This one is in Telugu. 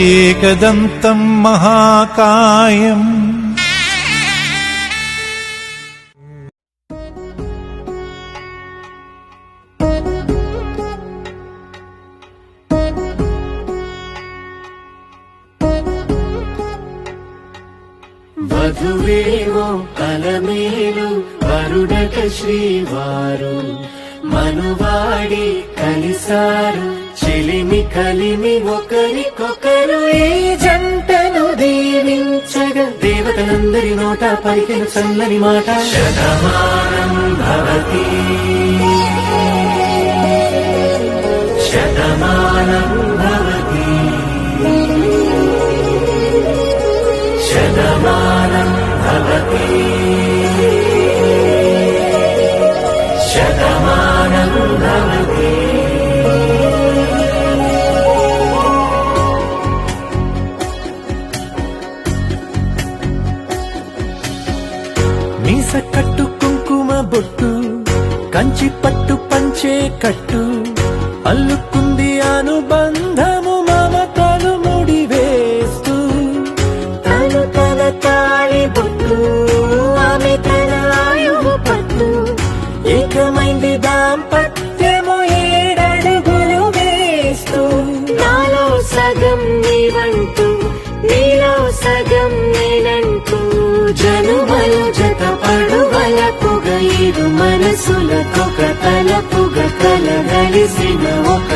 ఏకదంతం మహాకాయం వధువేవో అలమేలు వరుడట శ్రీవారు మనువాడి కలిసారు చెలిమి కలిమి ఒకరికొకరు ఈ జంటను దీవించగా దేవతలందరి నోట పలికిన చల్లని మాట శతమానం భవతి శతమానం భవతి శతమానం భవతి శతమానం భవతి. మీస కట్టు కుంకుమ బొట్టు కంచి పట్టు పంచే కట్టు అల్లుకుంది అనుబంధము మమతలు ముడివేస్తూ తను తన తాళి బొట్టు ఆమె తన ఆయువు పట్టు ఏకమైంది దాంపత్యము 7 అడుగులు వేస్తూ నాలో సగం నీవంటూ నీలో సగం నేనంటూ జనుమలు జత పడువలపుగ 7 మనసులకొక తలపుగ కలగలిసిన ఒక